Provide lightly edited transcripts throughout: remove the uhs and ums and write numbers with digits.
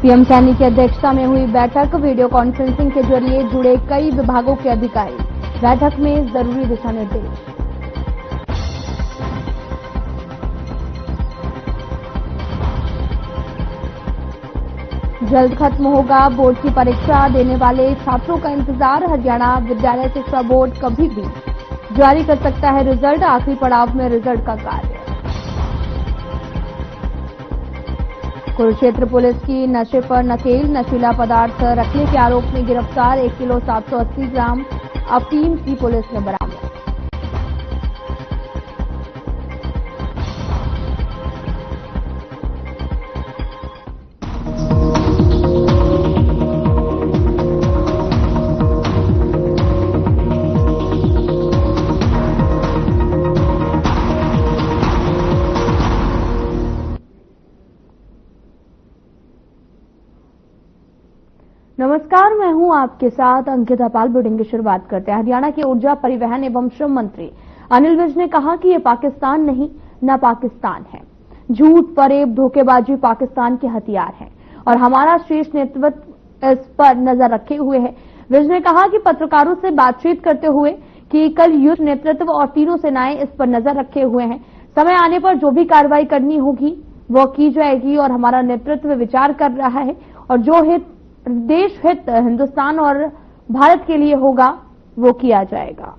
CM Saini की अध्यक्षता में हुई बैठक, वीडियो कॉन्फ्रेंसिंग के जरिए जुड़े कई विभागों के अधिकारी। बैठक में जरूरी दिशा निर्देश। जल्द खत्म होगा बोर्ड की परीक्षा, देने वाले छात्रों का इंतजार। हरियाणा विद्यालय शिक्षा बोर्ड कभी भी जारी कर सकता है रिजल्ट, आखिरी पड़ाव में रिजल्ट का कार्य। कुरुक्षेत्र पुलिस की नशे पर नकेल, नशीला पदार्थ रखने के आरोप में गिरफ्तार 1 किलो 780 ग्राम अफीम की पुलिस ने बरामद। नमस्कार, मैं हूं आपके साथ अंकिता पाल। बुलेटिन की शुरुआत करते हैं। हरियाणा के ऊर्जा, परिवहन एवं श्रम मंत्री अनिल विज ने कहा कि ये पाकिस्तान नहीं, न पाकिस्तान है। झूठ, फरेब, धोखेबाजी पाकिस्तान के हथियार हैं और हमारा शीर्ष नेतृत्व इस पर नजर रखे हुए है। विज ने कहा कि पत्रकारों से बातचीत करते हुए कि कल युद्ध नेतृत्व और तीनों सेनाएं इस पर नजर रखे हुए हैं। समय आने पर जो भी कार्रवाई करनी होगी वो की जाएगी और हमारा नेतृत्व विचार कर रहा है और जो हित देश हित हिंदुस्तान और भारत के लिए होगा वो किया जाएगा।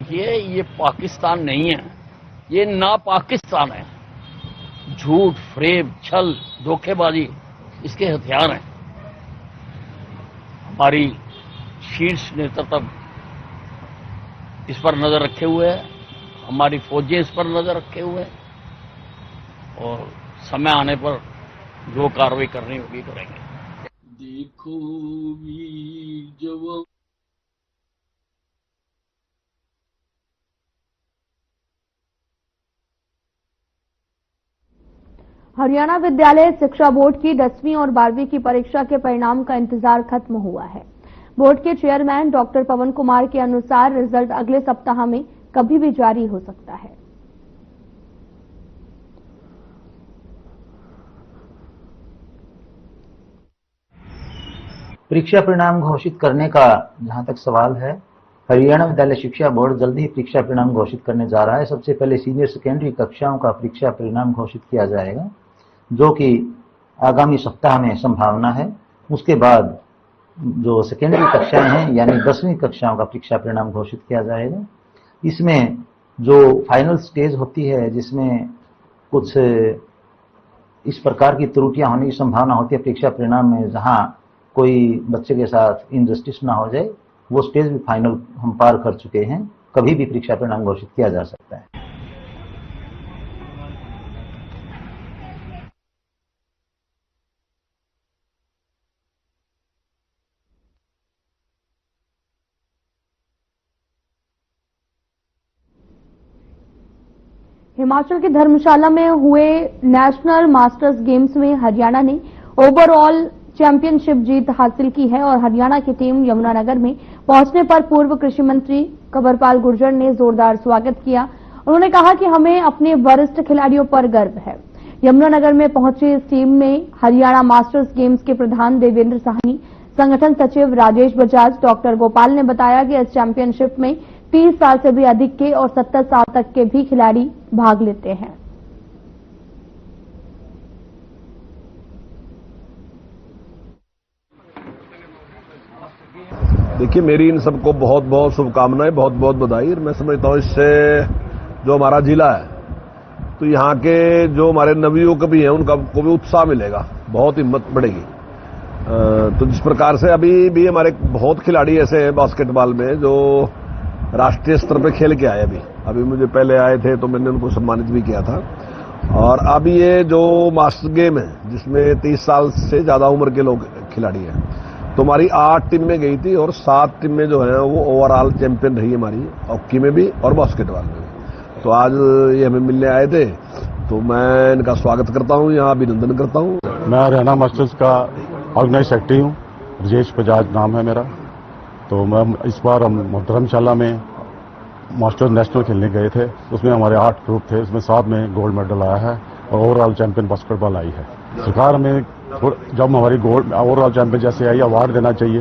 ये पाकिस्तान नहीं है, ये ना पाकिस्तान है। झूठ, फरेब, छल, धोखेबाजी इसके हथियार हैं। हमारी शीर्ष नेतृत्व इस पर नजर रखे हुए है, हमारी फौजें इस पर नजर रखे हुए हैं और समय आने पर जो कार्रवाई करनी होगी करेंगे। देखो वीर जवान। हरियाणा विद्यालय शिक्षा बोर्ड की 10वीं और 12वीं की परीक्षा के परिणाम का इंतजार खत्म हुआ है। बोर्ड के चेयरमैन डॉक्टर पवन कुमार के अनुसार रिजल्ट अगले सप्ताह में कभी भी जारी हो सकता है। परीक्षा परिणाम घोषित करने का जहां तक सवाल है, हरियाणा विद्यालय शिक्षा बोर्ड जल्द ही परीक्षा परिणाम घोषित करने जा रहा है। सबसे पहले सीनियर सेकेंडरी कक्षाओं का परीक्षा परिणाम घोषित किया जाएगा, जो कि आगामी सप्ताह में संभावना है। उसके बाद जो सेकेंडरी कक्षाएं हैं यानी 10वीं कक्षाओं का परीक्षा परिणाम घोषित किया जाएगा। इसमें जो फाइनल स्टेज होती है, जिसमें कुछ इस प्रकार की त्रुटियां होने की संभावना होती है परीक्षा परिणाम में, जहां कोई बच्चे के साथ इनजस्टिस ना हो जाए, वो स्टेज भी फाइनल हम पार कर चुके हैं। कभी भी परीक्षा परिणाम घोषित किया जा सकता है। हिमाचल के धर्मशाला में हुए नेशनल मास्टर्स गेम्स में हरियाणा ने ओवरऑल चैंपियनशिप जीत हासिल की है और हरियाणा की टीम यमुनानगर में पहुंचने पर पूर्व कृषि मंत्री कंवरपाल गुर्जर ने जोरदार स्वागत किया। उन्होंने कहा कि हमें अपने वरिष्ठ खिलाड़ियों पर गर्व है। यमुनानगर में पहुंची इस टीम में हरियाणा मास्टर्स गेम्स के प्रधान देवेंद्र साहनी, संगठन सचिव राजेश बजाज, डॉक्टर गोपाल ने बताया कि इस चैंपियनशिप में 30 साल से भी अधिक के और 70 साल तक के भी खिलाड़ी भाग लेते हैं। देखिए, मेरी इन सबको बहुत बहुत शुभकामनाएं, बहुत बहुत बधाई। मैं समझता हूँ इससे जो हमारा जिला है, तो यहाँ के जो हमारे नवयुवक भी हैं उनका को भी उत्साह मिलेगा, बहुत हिम्मत बढ़ेगी। तो जिस प्रकार से अभी भी हमारे बहुत खिलाड़ी ऐसे हैं बास्केटबॉल में जो राष्ट्रीय स्तर पे खेल के आए। अभी मुझे पहले आए थे तो मैंने उनको सम्मानित भी किया था। और अब ये जो मास्टर गेम है जिसमें 30 साल से ज्यादा उम्र के लोग खिलाड़ी हैं, तो हमारी 8 टीम में गई थी और 7 टीम में जो है वो ओवरऑल चैंपियन रही हमारी, हॉकी में भी और बास्केटबॉल में भी। तो आज ये हमें मिलने आए थे, तो मैं इनका स्वागत करता हूँ, यहाँ अभिनंदन करता हूँ। मैं हरियाणा मास्टर्स का ऑर्गेनाइज सेक्रेटरी हूँ, राजेश बजाज नाम है मेरा। तो मैम इस बार हम धर्मशाला में मास्टर नेशनल खेलने गए थे, उसमें हमारे 8 ग्रुप थे, उसमें 7 में गोल्ड मेडल आया है और ओवरऑल चैंपियन बास्केटबॉल आई है। सरकार में जब हमारी गोल्ड ओवरऑल चैंपियन जैसे आई, अवार्ड देना चाहिए,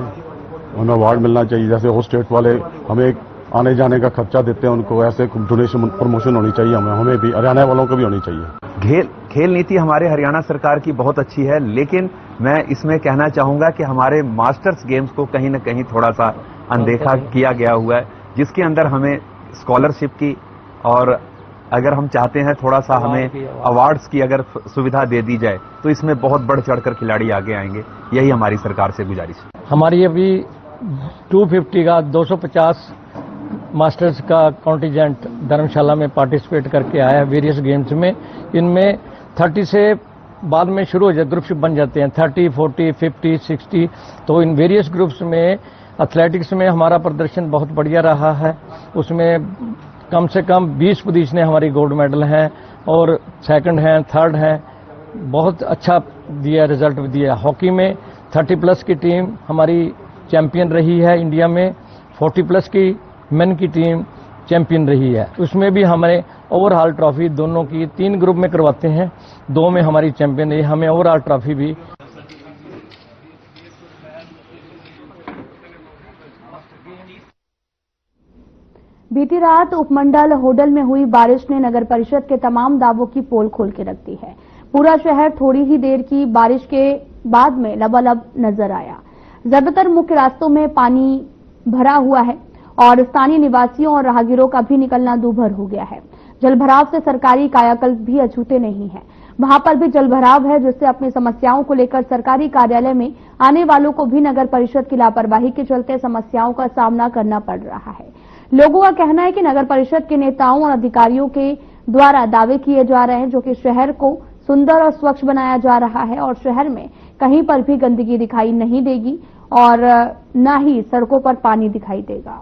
उन्हें अवार्ड मिलना चाहिए। जैसे वो स्टेट वाले हमें आने जाने का खर्चा देते हैं, उनको ऐसे डोनेशन प्रमोशन होनी चाहिए, हमें भी, हरियाणा वालों को भी होनी चाहिए। खेल नीति हमारे हरियाणा सरकार की बहुत अच्छी है, लेकिन मैं इसमें कहना चाहूंगा कि हमारे मास्टर्स गेम्स को कहीं न कहीं थोड़ा सा अनदेखा किया गया हुआ है, जिसके अंदर हमें स्कॉलरशिप की और अगर हम चाहते हैं थोड़ा सा हमें अवार्ड्स की अगर सुविधा दे दी जाए तो इसमें बहुत बढ़ चढ़कर खिलाड़ी आगे आएंगे। यही हमारी सरकार से गुजारिश है। हमारी अभी 250 का 250 मास्टर्स का कॉन्टिजेंट धर्मशाला में पार्टिसिपेट करके आया है वेरियस गेम्स में। इनमें 30 से बाद में शुरू हो जाए, ग्रुप्स बन जाते हैं 30, 40, 50, 60। तो इन वेरियस ग्रुप्स में एथलेटिक्स में हमारा प्रदर्शन बहुत बढ़िया रहा है। उसमें कम से कम 20 पोजीशनें हमारी गोल्ड मेडल हैं और सेकंड हैं, थर्ड हैं, बहुत अच्छा दिया रिजल्ट दिया। हॉकी में 30+ की टीम हमारी चैंपियन रही है इंडिया में, 40+ की मेन की टीम चैंपियन रही है। उसमें भी हमारे ओवरऑल ट्रॉफी दोनों की 3 ग्रुप में करवाते हैं, 2 में हमारी चैंपियन रही, हमें ओवरऑल ट्रॉफी भी। बीती रात उपमंडल होडल में हुई बारिश ने नगर परिषद के तमाम दावों की पोल खोल के रख दी है। पूरा शहर थोड़ी ही देर की बारिश के बाद में लबालब नजर आया। ज्यादातर मुख्य रास्तों में पानी भरा हुआ है और स्थानीय निवासियों और राहगीरों का भी निकलना दूभर हो गया है। जलभराव से सरकारी कायाकल्प भी अछूते नहीं है। वहां पर भी जलभराव है, जिससे अपनी समस्याओं को लेकर सरकारी कार्यालय में आने वालों को भी नगर परिषद की लापरवाही के चलते समस्याओं का सामना करना पड़ रहा है। लोगों का कहना है कि नगर परिषद के नेताओं और अधिकारियों के द्वारा दावे किए जा रहे हैं, जो कि शहर को सुंदर और स्वच्छ बनाया जा रहा है और शहर में कहीं पर भी गंदगी दिखाई नहीं देगी और न ही सड़कों पर पानी दिखाई देगा।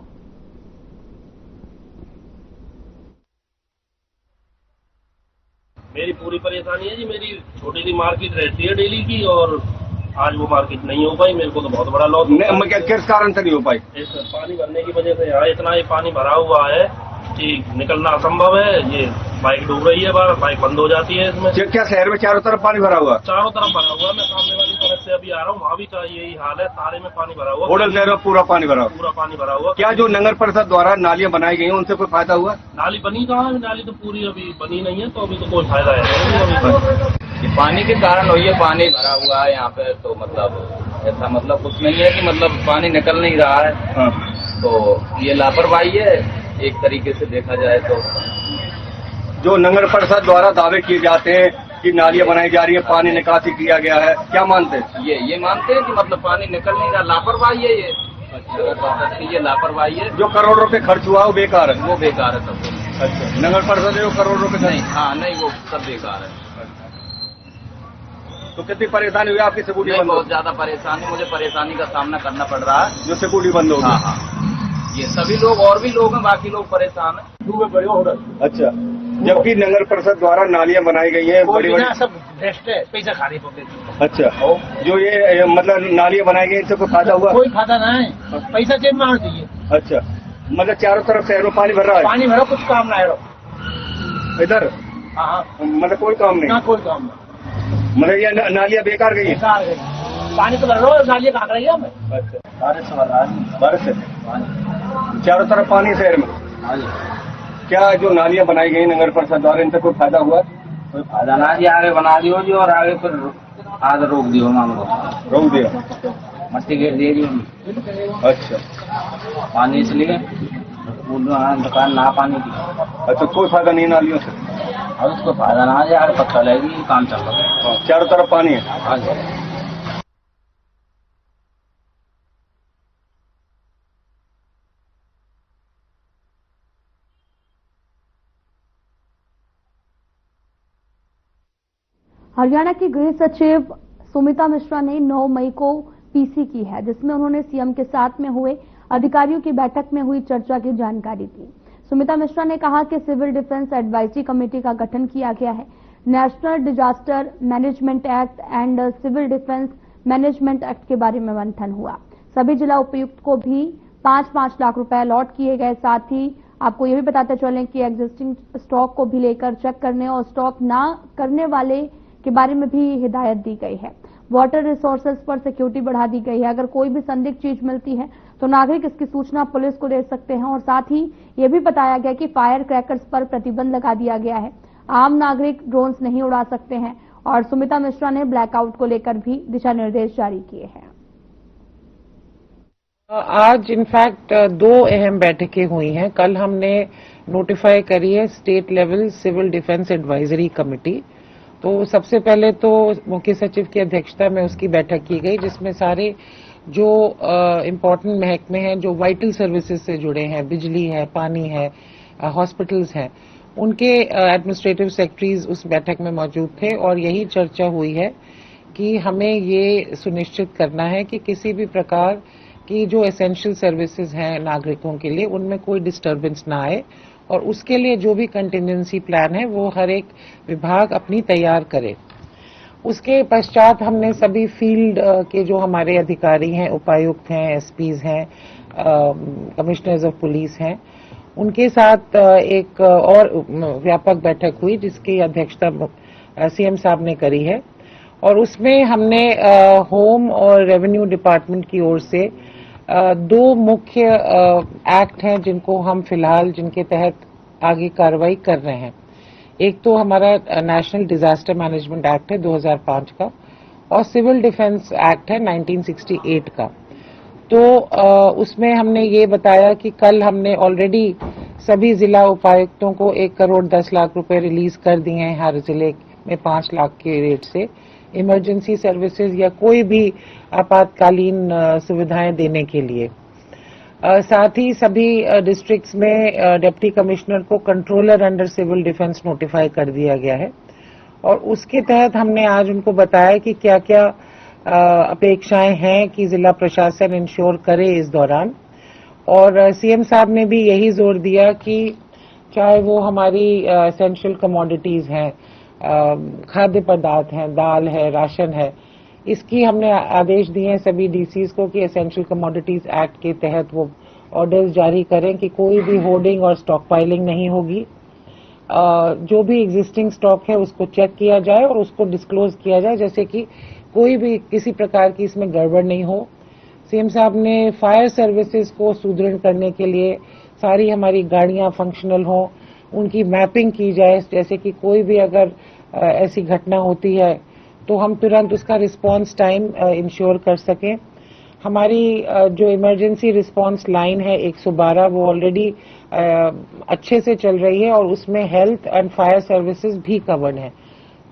मेरी पूरी परेशानी है जी, मेरी छोटी सी मार्केट रहती है डेली की और आज वो मार्केट नहीं हो पाई। मेरे को तो बहुत बड़ा लॉस। किस कारण से नहीं हो पाई? पानी भरने की वजह से यहाँ इतना ही पानी भरा हुआ है कि निकलना असंभव है। ये बाइक डूब रही है, बाइक बंद हो जाती है इसमें। क्या शहर में चारों तरफ पानी भरा हुआ? चारों तरफ भरा हुआ। मैं सामने वाली तरफ से अभी आ रहा हूँ, वहाँ भी यही हाल है, सारे में पानी भरा हुआ। होडल शहर में पूरा पानी भरा हुआ? पूरा पानी भरा हुआ। क्या जो नगर परिषद द्वारा नालियां बनाई गई हैं उनसे कोई फायदा हुआ? नाली बनी कहाँ है? नाली तो पूरी अभी बनी नहीं है, तो अभी तो कोई फायदा है। पानी के कारण हुई है, पानी भरा हुआ है यहाँ पे। तो मतलब ऐसा मतलब कुछ नहीं है कि मतलब पानी निकल नहीं रहा है। तो ये लापरवाही है एक तरीके से देखा जाए तो। जो नगर परिषद द्वारा दावे किए जाते हैं कि नालियां बनाई जा रही है, पानी निकासी किया गया है, क्या मानते हैं? ये मानते हैं कि मतलब पानी निकल नहीं रहा, लापरवाही है ये। ये लापरवाही है। जो करोड़ रुपए खर्च हुआ वो बेकार है? वो बेकार है सब। अच्छा, नगर परिषद जो करोड़ रुपए नहीं, हाँ नहीं, वो सब बेकार है। तो कितनी परेशानी हुई आपकी? सिक्योरिटी बंद? बहुत ज्यादा परेशानी, मुझे परेशानी का सामना करना पड़ रहा है। जो सिक्योरिटी बंद होगी? हाँ हाँ, ये सभी लोग और भी लोग हैं, बाकी लोग परेशान हैं। अच्छा, जबकि नगर परिषद द्वारा नालियां बनाई गई हैं, बड़ी बड़ी सब बेस्ट है, पैसा खाने पड़ते। अच्छा, जो ये मतलब नालियां बनाई गई इनसे कोई फायदा हुआ? कोई फायदा ना है, पैसा जेब में आड़ दीजिए। अच्छा, मतलब चारों तरफ शहर में पानी भर रहा है? पानी भरो, कुछ काम ना है इधर। हाँ, मतलब कोई काम नहीं? ना कोई काम नहीं। मतलब ये नालियां बेकार गई है? पानी तो भर रहा है, नालियां कहाँ रही है हमें? अच्छा, बारिश से चारों तरफ पानी शहर में? क्या जो नालियां बनाई गई नगर परिषद द्वारा इनसे कोई फायदा हुआ? कोई फायदा ना जी, आगे बना दियो जी और आगे फिर आज रोक दियो, मांगो रोक दिया, मट्टी घेर दिए जी। अच्छा, पानी इसलिए दुकान ना पानी की। अच्छा, कोई फायदा नहीं नालियों से? अब उसको फायदा ना है, आगे पता लगेगी, काम चल रहा है। चारों तरफ पानी है? हाँ जी। हरियाणा की गृह सचिव सुमिता मिश्रा ने 9 मई को पीसी की है, जिसमें उन्होंने सीएम के साथ में हुए अधिकारियों की बैठक में हुई चर्चा की जानकारी दी। सुमिता मिश्रा ने कहा कि सिविल डिफेंस एडवाइजरी कमेटी का गठन किया गया है। National Disaster Management Act and Civil Defence Management Act के बारे में मंथन हुआ। सभी जिला उपायुक्त को भी 5-5 लाख रुपए अलॉट किए गए। साथ ही आपको ये भी बताते चलें कि एग्जिस्टिंग स्टॉक को भी लेकर चेक करने और स्टॉक ना करने वाले के बारे में भी हिदायत दी गई है। वाटर रिसोर्सेज पर सिक्योरिटी बढ़ा दी गई है। अगर कोई भी संदिग्ध चीज मिलती है तो नागरिक इसकी सूचना पुलिस को दे सकते हैं। और साथ ही ये भी बताया गया कि फायर क्रैकर्स पर प्रतिबंध लगा दिया गया है। आम नागरिक ड्रोन्स नहीं उड़ा सकते हैं। और सुमिता मिश्रा ने ब्लैकआउट को लेकर भी दिशा निर्देश जारी किए हैं। आज इनफैक्ट 2 अहम बैठकें हुई हैं। कल हमने नोटिफाई करी है state level civil defence advisory committee. तो सबसे पहले तो मुख्य सचिव की अध्यक्षता में उसकी बैठक की गई, जिसमें सारे जो इम्पोर्टेंट महकमे हैं, जो वाइटल सर्विसेज से जुड़े हैं, बिजली है, पानी है, हॉस्पिटल्स हैं, उनके एडमिनिस्ट्रेटिव सेक्रेटरीज उस बैठक में मौजूद थे। और यही चर्चा हुई है कि हमें ये सुनिश्चित करना है कि किसी भी प्रकार की जो एसेंशियल सर्विसेज हैं नागरिकों के लिए, उनमें कोई डिस्टर्बेंस ना आए। और उसके लिए जो भी कंटिजेंसी प्लान है वो हर एक विभाग अपनी तैयार करे। उसके पश्चात हमने सभी फील्ड के जो हमारे अधिकारी हैं, उपायुक्त हैं, एसपीज हैं, कमिश्नर्स ऑफ पुलिस हैं, उनके साथ एक और व्यापक बैठक हुई, जिसकी अध्यक्षता सीएम साहब ने करी है। और उसमें हमने होम और रेवेन्यू डिपार्टमेंट की ओर से 2 मुख्य एक्ट हैं जिनको हम फिलहाल जिनके तहत आगे कार्रवाई कर रहे हैं। एक तो हमारा नेशनल डिजास्टर मैनेजमेंट एक्ट है 2005 का, और सिविल डिफेंस एक्ट है 1968 का। तो उसमें हमने ये बताया कि कल हमने ऑलरेडी सभी जिला उपायुक्तों को 1 करोड़ 10 लाख रुपए रिलीज कर दिए हैं, हर जिले में 5 लाख के रेट से इमरजेंसी सर्विसेज या कोई भी आपातकालीन सुविधाएं देने के लिए। साथ ही सभी डिस्ट्रिक्ट्स में डिप्टी कमिश्नर को controller under civil defence notify कर दिया गया है। और उसके तहत हमने आज उनको बताया कि क्या क्या अपेक्षाएं हैं कि जिला प्रशासन इंश्योर करे इस दौरान। और सीएम साहब ने भी यही जोर दिया कि चाहे वो हमारी एसेंशियल कमोडिटीज हैं, खाद्य पदार्थ हैं, दाल है, राशन है, इसकी हमने आदेश दिए हैं सभी डीसीज को कि एसेंशियल कमोडिटीज एक्ट के तहत वो ऑर्डर्स जारी करें कि कोई भी होर्डिंग और स्टॉक पाइलिंग नहीं होगी। जो भी एग्जिस्टिंग स्टॉक है उसको चेक किया जाए और उसको डिस्क्लोज किया जाए, जैसे कि कोई भी किसी प्रकार की इसमें गड़बड़ नहीं हो। सीएम साहब ने फायर सर्विसेज को सुदृढ़ करने के लिए सारी हमारी गाड़ियां फंक्शनल हो, उनकी मैपिंग की जाए, जैसे कि कोई भी अगर ऐसी घटना होती है तो हम तुरंत उसका रिस्पांस टाइम इंश्योर कर सकें। हमारी जो इमरजेंसी रिस्पांस लाइन है 112, वो ऑलरेडी अच्छे से चल रही है और उसमें हेल्थ एंड फायर सर्विसेज भी कवर्ड है।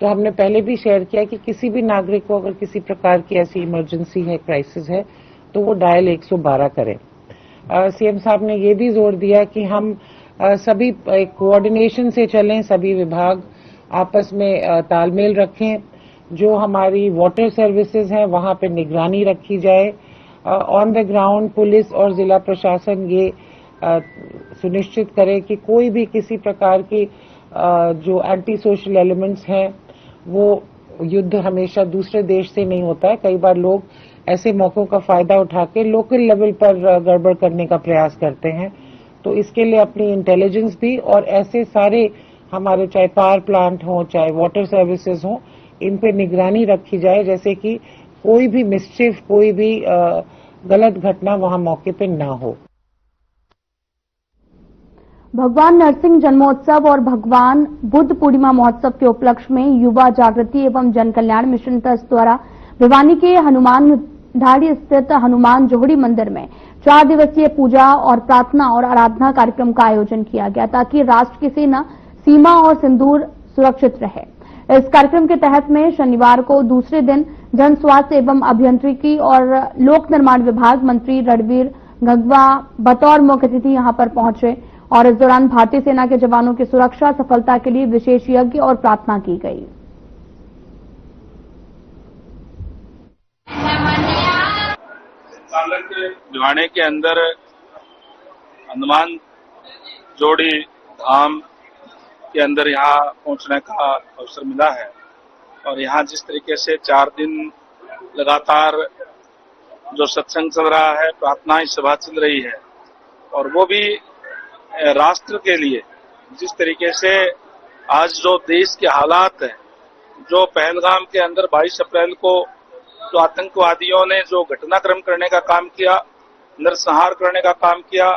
तो हमने पहले भी शेयर किया कि किसी भी नागरिक को अगर किसी प्रकार की ऐसी इमरजेंसी है, क्राइसिस है, तो वो डायल 112 करें। सीएम साहब ने ये भी जोर दिया कि हम सभी कोऑर्डिनेशन से चलें, सभी विभाग आपस में तालमेल रखें। जो हमारी वाटर सर्विसेज हैं वहां पे निगरानी रखी जाए। ऑन द ग्राउंड पुलिस और जिला प्रशासन ये सुनिश्चित करे कि कोई भी किसी प्रकार की जो एंटी सोशल एलिमेंट्स हैं, वो युद्ध हमेशा दूसरे देश से नहीं होता है। कई बार लोग ऐसे मौकों का फायदा उठा के लोकल लेवल पर गड़बड़ करने का प्रयास करते हैं। तो इसके लिए अपनी इंटेलिजेंस भी और ऐसे सारे हमारे चाहे पावर प्लांट हो, चाहे वाटर सर्विसेज हो, इन पे निगरानी रखी जाए, जैसे कि कोई भी मिसचिफ, कोई भी गलत घटना वहां मौके पे ना हो। भगवान नरसिंह जन्मोत्सव और भगवान बुद्ध पूर्णिमा महोत्सव के उपलक्ष्य में युवा जागृति एवं जन कल्याण मिशन ट्रस्ट द्वारा भिवानी के हनुमान ढाड़ी स्थित हनुमान जोहड़ी मंदिर में 4 दिवसीय पूजा और प्रार्थना और आराधना कार्यक्रम का आयोजन किया गया, ताकि राष्ट्र की सेना, सीमा और सिंदूर सुरक्षित रहे। इस कार्यक्रम के तहत में शनिवार को दूसरे दिन जन स्वास्थ्य एवं अभियांत्रिकी और लोक निर्माण विभाग मंत्री रणवीर गंगवा बतौर मुख्य अतिथि यहां पर पहुंचे और इस दौरान भारतीय सेना के जवानों की सुरक्षा सफलता के लिए विशेष यज्ञ और प्रार्थना की गई। भिवानी के अंदर हनुमान जोड़ी धाम के अंदर यहाँ पहुंचने का अवसर मिला है और यहाँ जिस तरीके से 4 दिन लगातार जो सत्संग चल रहा है, प्रार्थनाएं सभा चल रही है, और वो भी राष्ट्र के लिए। जिस तरीके से आज जो देश के हालात हैं, जो पहलगाम के अंदर 22 अप्रैल को जो आतंकवादियों ने जो घटनाक्रम करने का काम किया, नरसंहार करने का काम किया,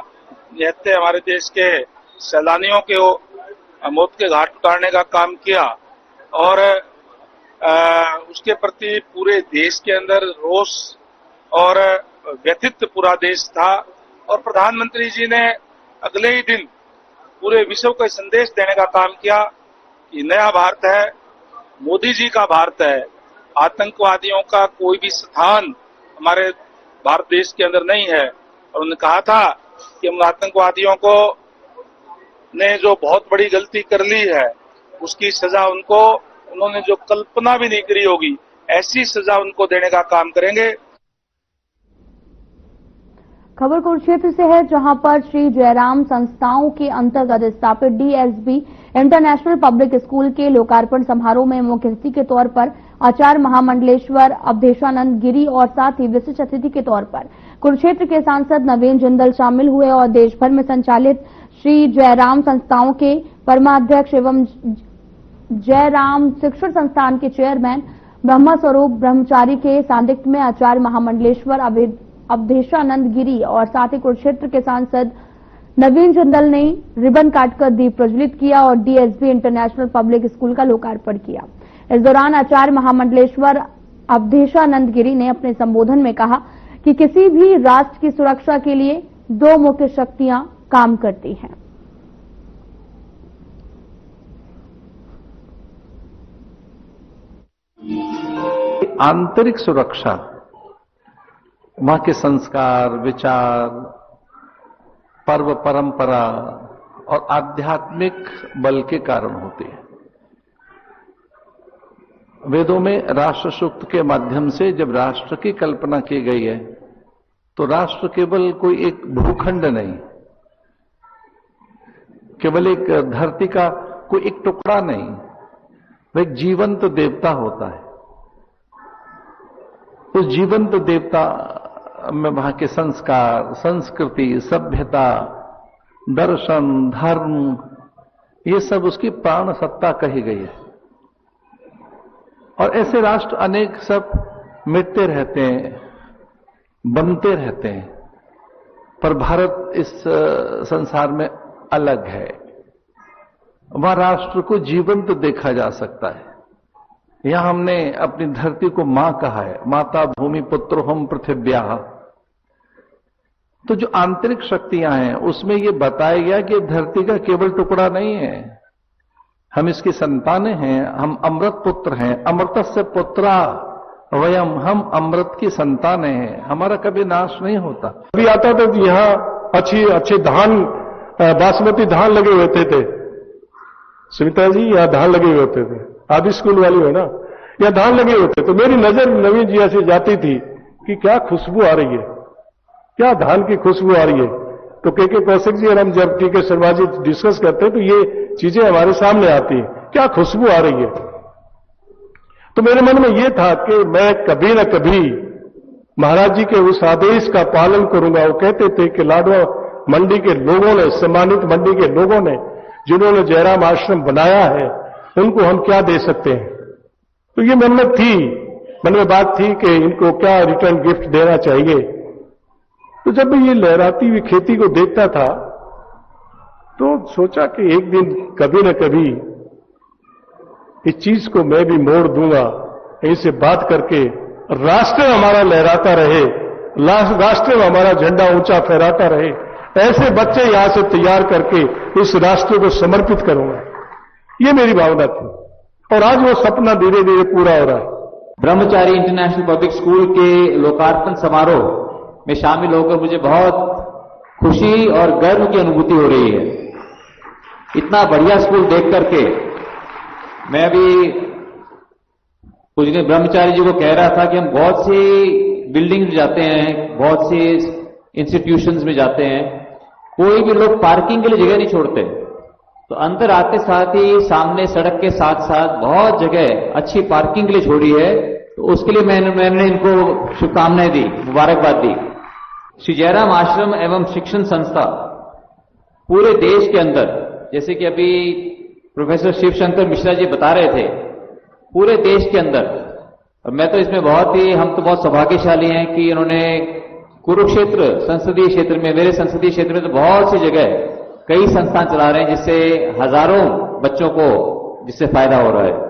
निहत्थे हमारे देश के सैलानियों के मौत के घाट उतारने का काम किया, और उसके प्रति पूरे देश के अंदर रोष और व्यथित पूरा देश था। और प्रधानमंत्री जी ने अगले ही दिन पूरे विश्व को संदेश देने का काम किया कि नया भारत है, मोदी जी का भारत है, आतंकवादियों का कोई भी स्थान हमारे भारत देश के अंदर नहीं है। और उन्होंने कहा था कि उन आतंकवादियों को ने जो बहुत बड़ी गलती कर ली है, उसकी सजा उनको, उन्होंने जो कल्पना भी नहीं करी होगी, ऐसी सजा उनको देने का काम करेंगे। खबर कुरुक्षेत्र से है, जहां पर श्री जयराम संस्थाओं के अंतर्गत स्थापित डीएसबी इंटरनेशनल पब्लिक स्कूल के लोकार्पण समारोह में मुख्य अतिथि के तौर पर आचार्य महामंडलेश्वर अवधेशानंद गिरी और साथ ही विशिष्ट अतिथि के तौर पर कुरुक्षेत्र के सांसद नवीन जिंदल शामिल हुए और देश भर में संचालित श्री जयराम संस्थाओं के परमाध्यक्ष एवं जयराम शिक्षण संस्थान के चेयरमैन ब्रह्मस्वरूप ब्रह्मचारी के सानिध्य में आचार्य महामंडलेश्वर अवधेशानंद गिरी और साथ ही कुरुक्षेत्र के सांसद नवीन जिंदल ने रिबन काटकर दीप प्रज्वलित किया और डीएसबी इंटरनेशनल पब्लिक स्कूल का लोकार्पण किया। इस दौरान आचार्य महामंडलेश्वर अवधेशानंद गिरी ने अपने संबोधन में कहा कि किसी भी राष्ट्र की सुरक्षा के लिए दो मुख्य शक्तियां काम करती हैं। आंतरिक सुरक्षा वहां के संस्कार, विचार, पर्व, परंपरा और आध्यात्मिक बल के कारण होती है। वेदों में राष्ट्र सूक्त के माध्यम से जब राष्ट्र की कल्पना की गई है, तो राष्ट्र केवल कोई एक भूखंड नहीं, केवल एक धरती का कोई एक टुकड़ा नहीं, वह एक जीवंत देवता होता है। उस जीवंत देवता में वहां के संस्कार, संस्कृति, सभ्यता, दर्शन, धर्म, ये सब उसकी प्राण सत्ता कही गई है। और ऐसे राष्ट्र अनेक सब मिटते रहते हैं, बनते रहते हैं, पर भारत इस संसार में अलग है। वहां राष्ट्र को जीवंत देखा जा सकता है। यहां हमने अपनी धरती को मां कहा है, माता भूमि पुत्र हम पृथिव्या। तो जो आंतरिक शक्तियां हैं उसमें यह बताया गया कि धरती का केवल टुकड़ा नहीं है, हम इसकी संतानें हैं, हम अमृत पुत्र हैं, अमृतस्य पुत्रा वयम, हम अमृत की संतानें हैं, हमारा कभी नाश नहीं होता। अभी आता था तो यहाँ अच्छे धान, बासमती धान लगे होते थे। सुनीता जी, यहाँ धान लगे होते थे, आदि स्कूल वाली है ना, यहाँ धान लगे होते। तो मेरी नजर नवीन जी से जाती थी कि क्या खुशबू आ रही है, क्या धान की खुशबू आ रही है। तो के कौशिक जी और हम जब टी के शर्मा जी डिस्कस करते हैं तो ये चीजें हमारे सामने आती है, क्या खुशबू आ रही है। तो मेरे मन में ये था कि मैं कभी न कभी महाराज जी के उस आदेश का पालन करूंगा। वो कहते थे कि लाडवा मंडी के लोगों ने, सम्मानित मंडी के लोगों ने, जिन्होंने जयराम आश्रम बनाया है, उनको हम क्या दे सकते हैं। तो ये मन में बात थी कि इनको क्या रिटर्न गिफ्ट देना चाहिए। तो जब मैं ये लहराती हुई खेती को देखता था तो सोचा कि एक दिन कभी न कभी इस चीज को मैं भी मोड़ दूंगा, इनसे बात करके राष्ट्र हमारा लहराता रहे, राष्ट्र में हमारा झंडा ऊंचा फहराता रहे, ऐसे बच्चे यहां से तैयार करके इस राष्ट्र को समर्पित करूंगा। ये मेरी भावना थी और आज वो सपना धीरे धीरे पूरा हो रहा है। ब्रह्मचारी इंटरनेशनल पब्लिक स्कूल के लोकार्पण समारोह में शामिल होकर मुझे बहुत खुशी और गर्व की अनुभूति हो रही है। इतना बढ़िया स्कूल देख करके मैं भी कुछ दिन ब्रह्मचारी जी को कह रहा था कि हम बहुत सी बिल्डिंग्स में जाते हैं, बहुत सी इंस्टीट्यूशंस में जाते हैं, कोई भी लोग पार्किंग के लिए जगह नहीं छोड़ते। तो अंदर आते साथ ही सामने सड़क के साथ साथ बहुत जगह अच्छी पार्किंग के लिए छोड़ी है तो उसके लिए मैंने इनको शुभकामनाएं दी, मुबारकबाद दी। श्री जयराम आश्रम एवं शिक्षण संस्था पूरे देश के अंदर, जैसे कि अभी प्रोफेसर शिव शंकर मिश्रा जी बता रहे थे, पूरे देश के अंदर, और मैं तो इसमें हम तो बहुत सौभाग्यशाली हैं कि इन्होंने कुरुक्षेत्र संसदीय क्षेत्र में, मेरे संसदीय क्षेत्र में तो बहुत सी जगह कई संस्थान चला रहे हैं जिससे हजारों बच्चों को जिससे फायदा हो रहा है।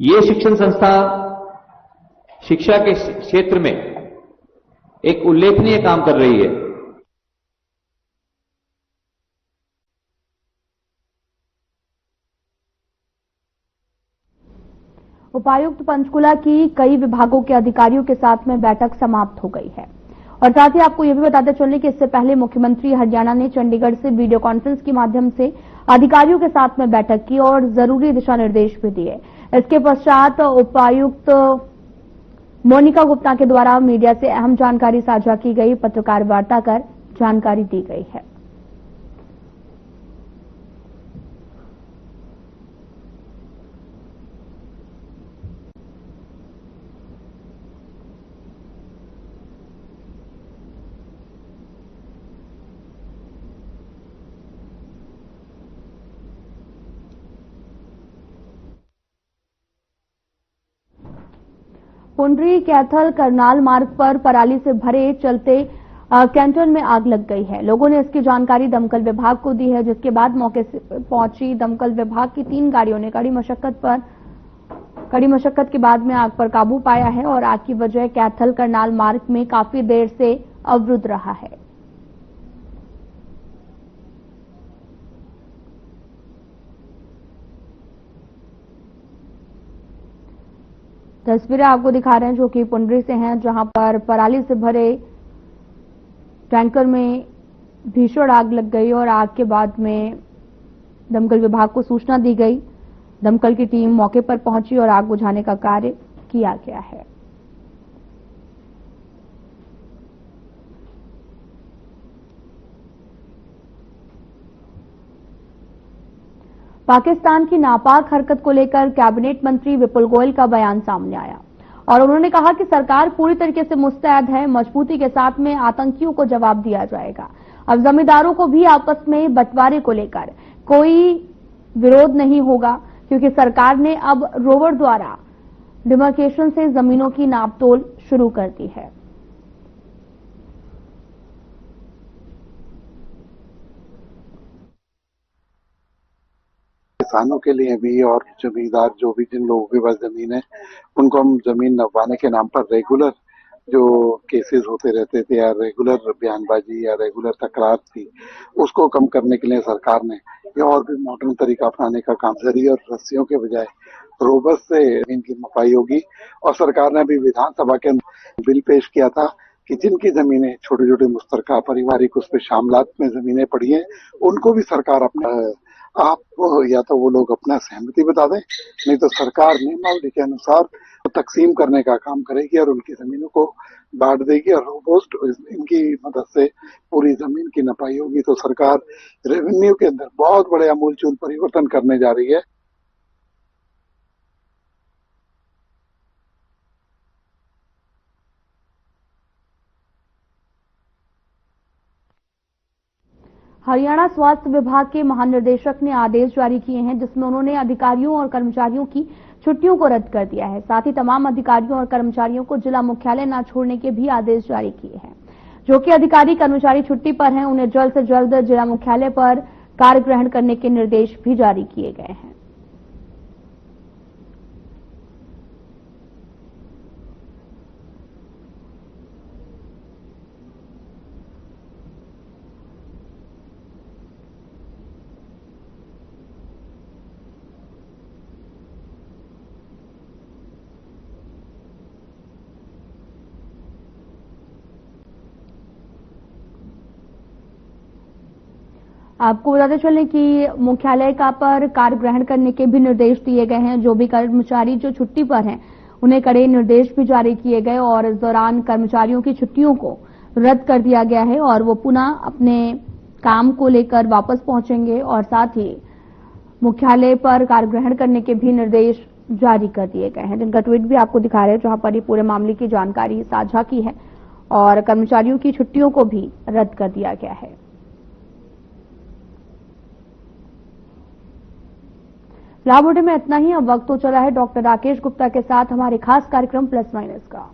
ये शिक्षण संस्था शिक्षा के क्षेत्र में एक उल्लेखनीय काम कर रही है। उपायुक्त पंचकुला की कई विभागों के अधिकारियों के साथ में बैठक समाप्त हो गई है। और साथ ही आपको यह भी बताते चलें कि इससे पहले मुख्यमंत्री हरियाणा ने चंडीगढ़ से वीडियो कॉन्फ्रेंस के माध्यम से अधिकारियों के साथ में बैठक की और जरूरी दिशा निर्देश भी दिए। इसके पश्चात उपायुक्त मोनिका गुप्ता के द्वारा मीडिया से अहम जानकारी साझा की गई, पत्रकार वार्ता कर जानकारी दी गई है। पुंडरी कैथल करनाल मार्ग पर पराली से भरे चलते कैंटन में आग लग गई है। लोगों ने इसकी जानकारी दमकल विभाग को दी है, जिसके बाद मौके से पहुंची दमकल विभाग की 3 गाड़ियों ने कड़ी मशक्कत के बाद में आग पर काबू पाया है और आग की वजह कैथल करनाल मार्ग में काफी देर से अवरुद्ध रहा है। तस्वीरें आपको दिखा रहे हैं जो कि पुंडरी से हैं, जहां पर पराली से भरे टैंकर में भीषण आग लग गई और आग के बाद में दमकल विभाग को सूचना दी गई। दमकल की टीम मौके पर पहुंची और आग बुझाने का कार्य किया गया है। पाकिस्तान की नापाक हरकत को लेकर कैबिनेट मंत्री विपुल गोयल का बयान सामने आया और उन्होंने कहा कि सरकार पूरी तरीके से मुस्तैद है, मजबूती के साथ में आतंकियों को जवाब दिया जाएगा। अब जमींदारों को भी आपस में बंटवारे को लेकर कोई विरोध नहीं होगा, क्योंकि सरकार ने अब रोवर द्वारा डिमार्केशन से जमीनों की नापतोल शुरू कर दी है। किसानों के लिए भी और जमींदार जो भी जिन लोगों के पास जमीन है उनको हम जमीन नपवाने के नाम पर रेगुलर जो केसेस होते रहते थे या रेगुलर बयानबाजी या रेगुलर तकरार थी, उसको कम करने के लिए सरकार ने ये और भी मॉडर्न तरीका अपनाने का काम करी और रस्सियों के बजाय रोबस से इनकी नपाई होगी। और सरकार ने अभी विधानसभा के बिल पेश किया था कि जिनकी जमीनें छोटे छोटे मुश्तरका पारिवारिक उस पर शामलात में जमीनें पड़ी हैं, उनको भी सरकार अपना आप या तो वो लोग अपना सहमति बता दें, नहीं तो सरकार नियमावली के अनुसार तकसीम करने का काम करेगी और उनकी जमीनों को बांट देगी और रोबोस्ट इनकी मदद से पूरी जमीन की नपाई होगी। तो सरकार रेवेन्यू के अंदर बहुत बड़े आमूलचूल परिवर्तन करने जा रही है। हरियाणा स्वास्थ्य विभाग के महानिदेशक ने आदेश जारी किए हैं, जिसमें उन्होंने अधिकारियों और कर्मचारियों की छुट्टियों को रद्द कर दिया है। साथ ही तमाम अधिकारियों और कर्मचारियों को जिला मुख्यालय न छोड़ने के भी आदेश जारी किए हैं। जो कि अधिकारी कर्मचारी छुट्टी पर हैं, उन्हें जल्द से जल्द जिला मुख्यालय पर कार्य ग्रहण करने के निर्देश भी जारी किए गए हैं। आपको बताते चलें कि मुख्यालय का पर कार्य ग्रहण करने के भी निर्देश दिए गए हैं। जो भी कर्मचारी जो छुट्टी पर हैं, उन्हें कड़े निर्देश भी जारी किए गए और इस दौरान कर्मचारियों की छुट्टियों को रद्द कर दिया गया है और वो पुनः अपने काम को लेकर वापस पहुंचेंगे और साथ ही मुख्यालय पर कार्य ग्रहण करने के भी निर्देश जारी कर दिए गए हैं, जिनका ट्वीट भी आपको दिखा रहे हैं, जहां पर ये पूरे मामले की जानकारी साझा की है और कर्मचारियों की छुट्टियों को भी रद्द कर दिया गया है। फिलहाल बुलेटिन में इतना ही। अब वक्त हो चला है डॉक्टर राकेश गुप्ता के साथ हमारे खास कार्यक्रम प्लस माइनस का।